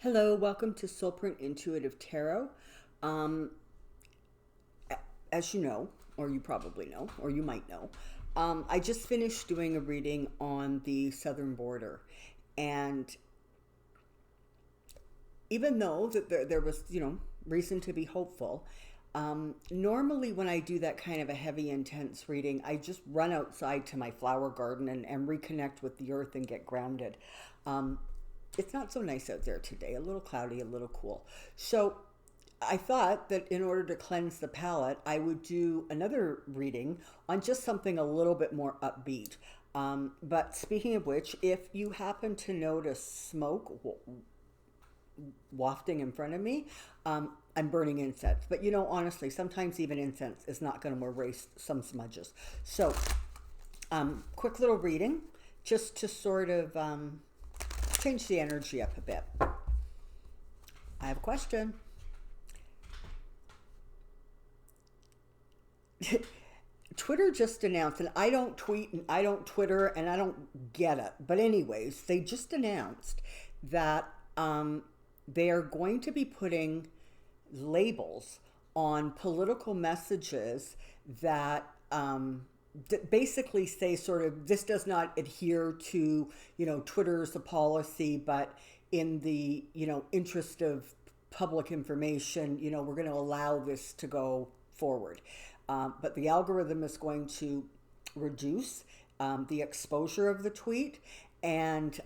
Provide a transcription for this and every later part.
Hello, welcome to Soulprint Intuitive Tarot. Um, as you know, or you probably know, or you might know, I just finished doing a reading on the southern border. And even though that there was, reason to be hopeful, normally when I do that kind of a heavy, intense reading, I just run outside to my flower garden and reconnect with the earth and get grounded. Um, it's not so nice out there today, a little cloudy, a little cool. So I thought that in order to cleanse the palate, I would do another reading on just something a little bit more upbeat. But speaking of which, if you happen to notice smoke wafting in front of me, I'm burning incense. But honestly, sometimes even incense is not going to erase some smudges. So, quick little reading just to sort of change the energy up a bit. I have a question. Twitter just announced, and I don't tweet and I don't Twitter and I don't get it. But, anyways, they just announced that they are going to be putting labels on political messages that basically say sort of this does not adhere to Twitter's policy, but in the interest of public information, we're going to allow this to go forward. But the algorithm is going to reduce the exposure of the tweet, and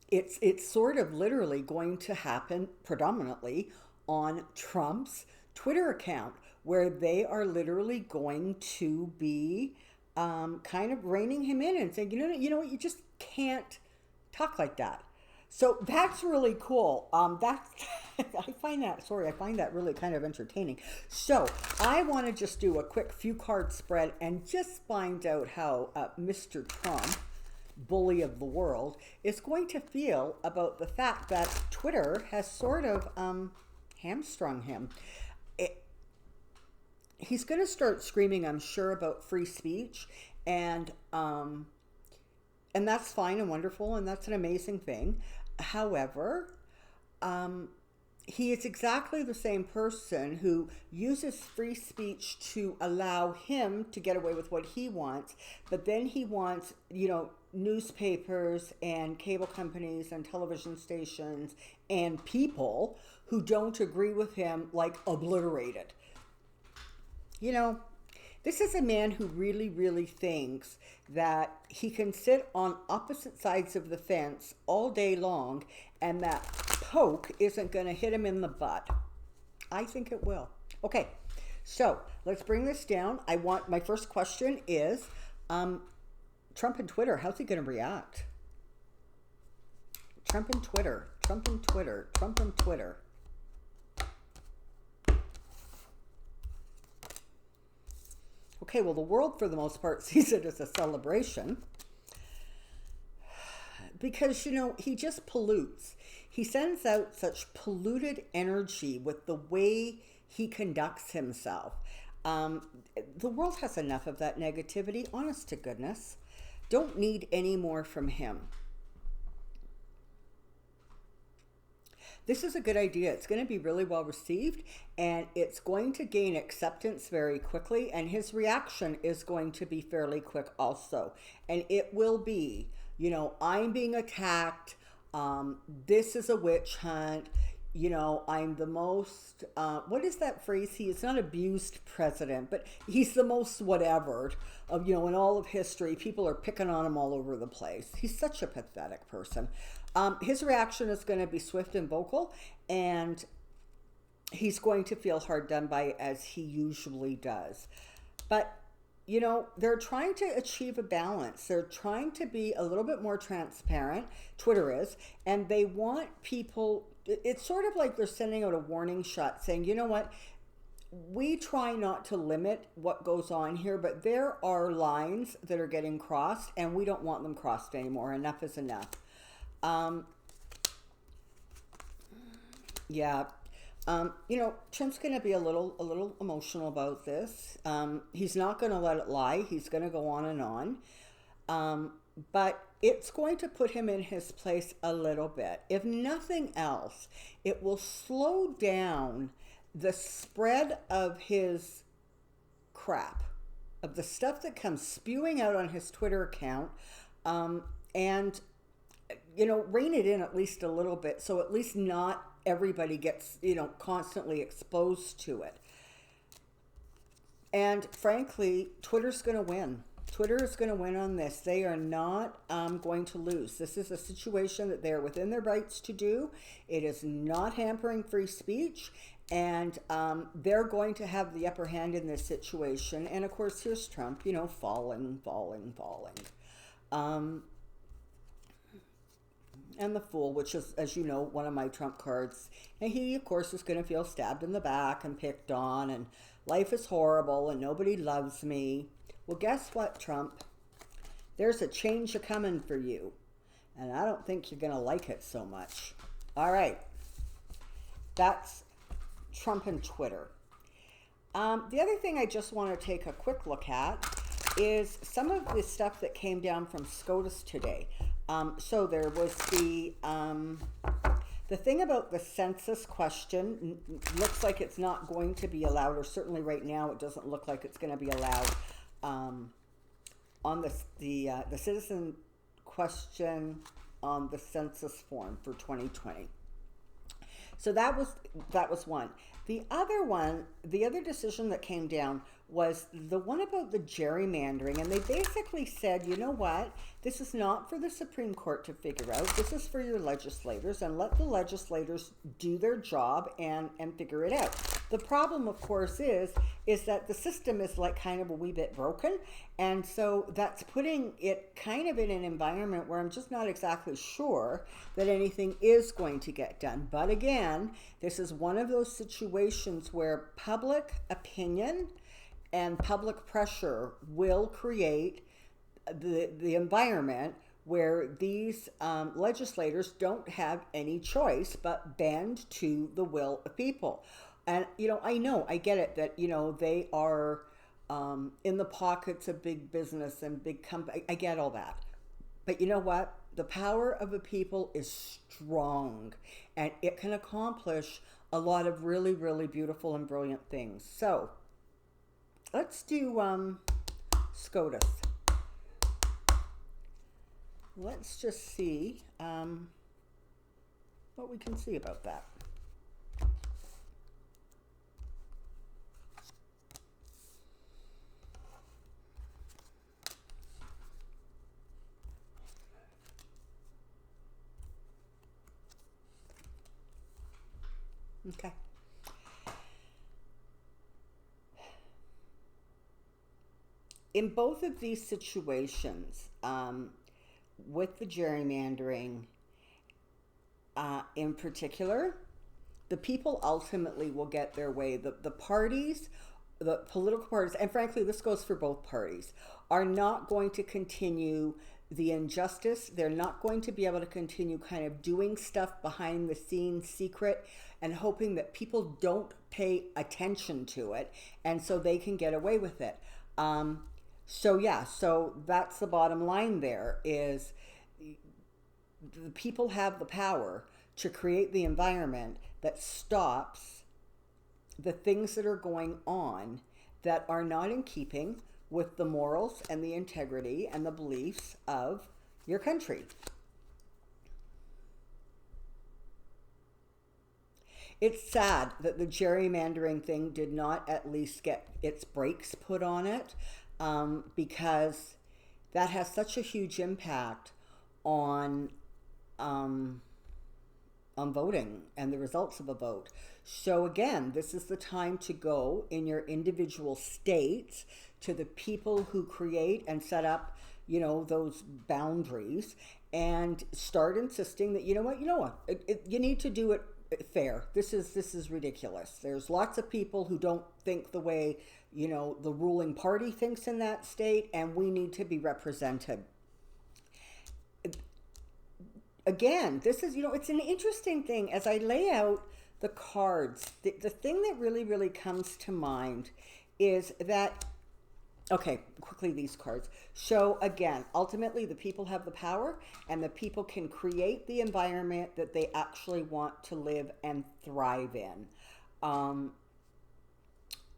it's sort of literally going to happen predominantly on Trump's Twitter account, where they are literally going to be kind of reining him in and saying, you just can't talk like that. So that's really cool. That's I find that really kind of entertaining. So I want to just do a quick few card spread and just find out how Mr. Trump, bully of the world, is going to feel about the fact that Twitter has sort of hamstrung him. He's going to start screaming, I'm sure, about free speech, and that's fine and wonderful, and that's an amazing thing. However, he is exactly the same person who uses free speech to allow him to get away with what he wants, but then he wants, newspapers and cable companies and television stations and people who don't agree with him, like, obliterated. This is a man who really, really thinks that he can sit on opposite sides of the fence all day long and that poke isn't going to hit him in the butt. I think it will. Okay, so let's bring this down. My first question is, Trump and Twitter, how's he going to react? Trump and Twitter, Trump and Twitter, Trump and Twitter. Okay, well, the world, for the most part, sees it as a celebration because, he just pollutes. He sends out such polluted energy with the way he conducts himself. The world has enough of that negativity, honest to goodness. Don't need any more from him. This is a good idea. It's going to be really well received, and it's going to gain acceptance very quickly, and his reaction is going to be fairly quick also. And it will be, I'm being attacked. This is a witch hunt. I'm the most, what is that phrase? He is not abused president, but he's the most whatever of, in all of history. People are picking on him all over the place. He's such a pathetic person. His reaction is going to be swift and vocal, and he's going to feel hard done by, as he usually does. But, they're trying to achieve a balance. They're trying to be a little bit more transparent, Twitter is, and they want people, it's sort of like they're sending out a warning shot saying, you know what, we try not to limit what goes on here, but there are lines that are getting crossed, and we don't want them crossed anymore. Enough is enough. Yeah. Trump's going to be a little emotional about this. He's not going to let it lie. He's going to go on and on. But it's going to put him in his place a little bit. If nothing else, it will slow down the spread of his crap, of the stuff that comes spewing out on his Twitter account, and rein it in at least a little bit, so at least not everybody gets constantly exposed to it. And frankly, Twitter's going to win. Twitter is going to win on this. They are not going to lose. This is a situation that they're within their rights to do. It is not hampering free speech, and they're going to have the upper hand in this situation. And of course, here's Trump, falling. And the Fool, which is, as you know, one of my trump cards. And he, of course, is going to feel stabbed in the back and picked on, and life is horrible, and nobody loves me. Well, guess what, Trump? There's a change a-coming for you, and I don't think you're going to like it so much. All right. That's Trump and Twitter. The other thing I just want to take a quick look at is some of the stuff that came down from Scotus today. So there was the thing about the census question. Looks like it's not going to be allowed, or certainly right now it doesn't look like it's going to be allowed on the citizen question on the census form for 2020. So that was one. The other decision that came down was the one about the gerrymandering, and they basically said, you know what, this is not for the Supreme Court to figure out. This is for your legislators, and let the legislators do their job and figure it out. The problem, of course, is that the system is like kind of a wee bit broken, and so that's putting it kind of in an environment where I'm just not exactly sure that anything is going to get done. But again, this is one of those situations where public opinion and public pressure will create the environment where these legislators don't have any choice but bend to the will of people. And, I get it that, they are in the pockets of big business and big company. I get all that. But you know what? The power of the people is strong, and it can accomplish a lot of really, really beautiful and brilliant things. So let's do Scotus. Let's just see what we can see about that. Okay. In both of these situations, with the gerrymandering in particular, the people ultimately will get their way. The parties, the political parties, and frankly, this goes for both parties, are not going to continue the injustice. They're not going to be able to continue kind of doing stuff behind the scenes, secret, and hoping that people don't pay attention to it, and so they can get away with it. So that's the bottom line there, is the people have the power to create the environment that stops the things that are going on that are not in keeping with the morals and the integrity and the beliefs of your country. It's sad that the gerrymandering thing did not at least get its brakes put on it, because that has such a huge impact on voting and the results of a vote. So again, this is the time to go in your individual states to the people who create and set up, those boundaries, and start insisting that, you know what, you need to do it fair. This is ridiculous. There's lots of people who don't think the way, the ruling party thinks in that state, and we need to be represented. Again, this is, it's an interesting thing. As I lay out the cards, the thing that really, really comes to mind is that Okay, quickly these cards. So again, ultimately the people have the power and the people can create the environment that they actually want to live and thrive in. Um,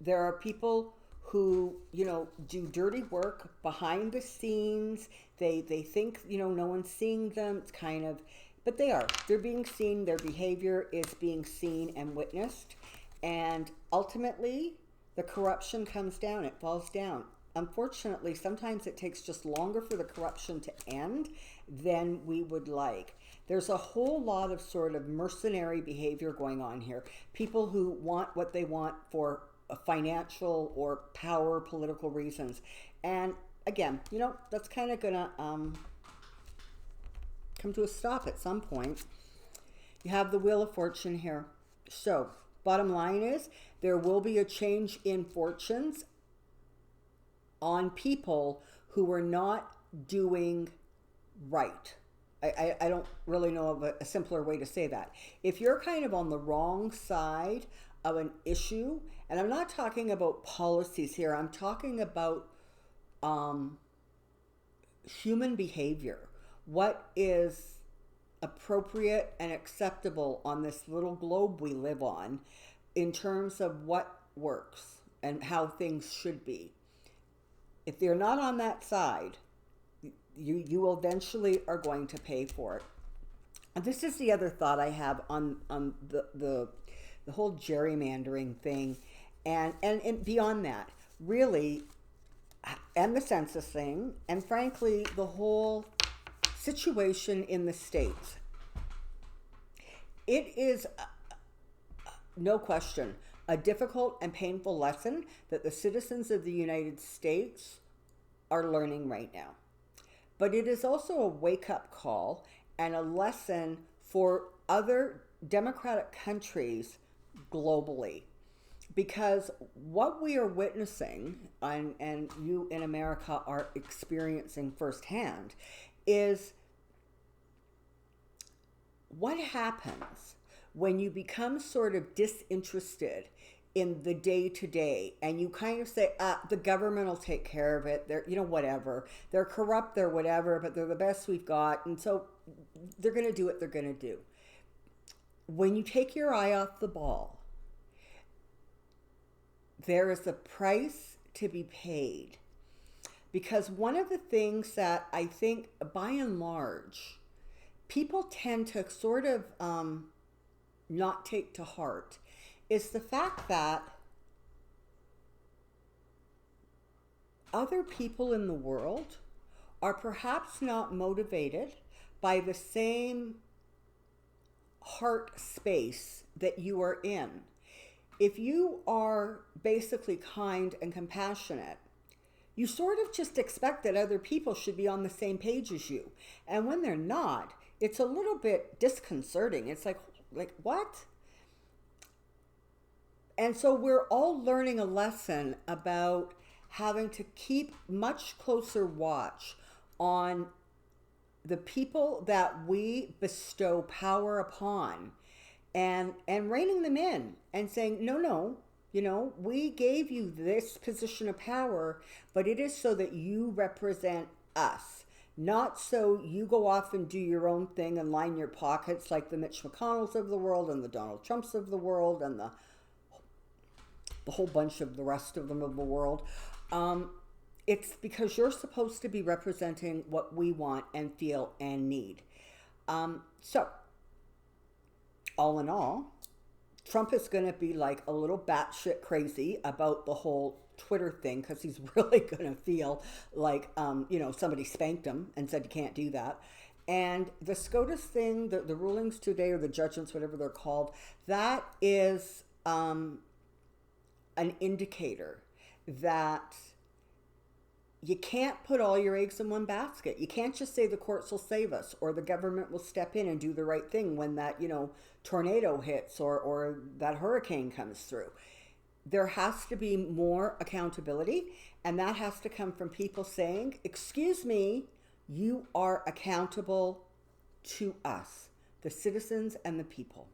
there are people who, you know, do dirty work behind the scenes. They think, you know, no one's seeing them. It's kind of, but they are. They're being seen. Their behavior is being seen and witnessed. And ultimately, the corruption comes down. It falls down. Unfortunately, sometimes it takes just longer for the corruption to end than we would like. There's a whole lot of sort of mercenary behavior going on here. People who want what they want for financial or power, political reasons. And again, you know, that's kind of going to come to a stop at some point. You have the Wheel of Fortune here. So, bottom line is, there will be a change in fortunes on people who are not doing right. I don't really know of a simpler way to say that. If you're kind of on the wrong side of an issue, and I'm not talking about policies here, I'm talking about human behavior. What is appropriate and acceptable on this little globe we live on in terms of what works and how things should be. If they're not on that side, you eventually are going to pay for it. And this is the other thought I have on the whole gerrymandering thing, and beyond that, really, and the census thing, and frankly, the whole situation in the states. It is, no question, a difficult and painful lesson that the citizens of the United States are learning right now. But it is also a wake-up call and a lesson for other democratic countries globally. Because what we are witnessing, and you in America are experiencing firsthand, is what happens when you become sort of disinterested in the day-to-day and you kind of say, the government will take care of it, they're, you know, whatever, they're corrupt, they're whatever, but they're the best we've got, and so they're going to do what they're going to do. When you take your eye off the ball, there is a price to be paid. Because one of the things that I think, by and large, people tend to sort of not take to heart is the fact that other people in the world are perhaps not motivated by the same heart space that you are in. If you are basically kind and compassionate, you sort of just expect that other people should be on the same page as you. And when they're not, it's a little bit disconcerting. It's like what? And so we're all learning a lesson about having to keep much closer watch on the people that we bestow power upon, and reining them in and saying, no, you know, we gave you this position of power, but it is so that you represent us, not so you go off and do your own thing and line your pockets like the Mitch McConnells of the world and the Donald Trumps of the world and the whole bunch of the rest of them of the world. It's because you're supposed to be representing what we want and feel and need. So, all in all, Trump is going to be like a little batshit crazy about the whole Twitter thing because he's really going to feel like, you know, somebody spanked him and said you can't do that. And the Scotus thing, the rulings today, or the judgments, whatever they're called, that is an indicator that you can't put all your eggs in one basket. You can't just say the courts will save us or the government will step in and do the right thing when that, you know, tornado hits or that hurricane comes through. There has to be more accountability, and that has to come from people saying, excuse me, you are accountable to us, the citizens and the people.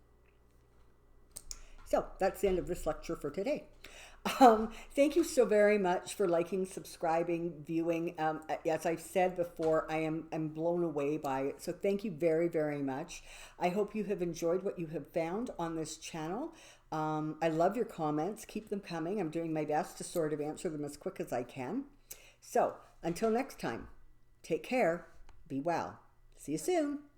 So that's the end of this lecture for today. Thank you so very much for liking, subscribing, viewing. As I've said before, I'm blown away by it. So thank you very, very much. I hope you have enjoyed what you have found on this channel. I love your comments. Keep them coming. I'm doing my best to sort of answer them as quick as I can. So until next time, take care. Be well. See you soon.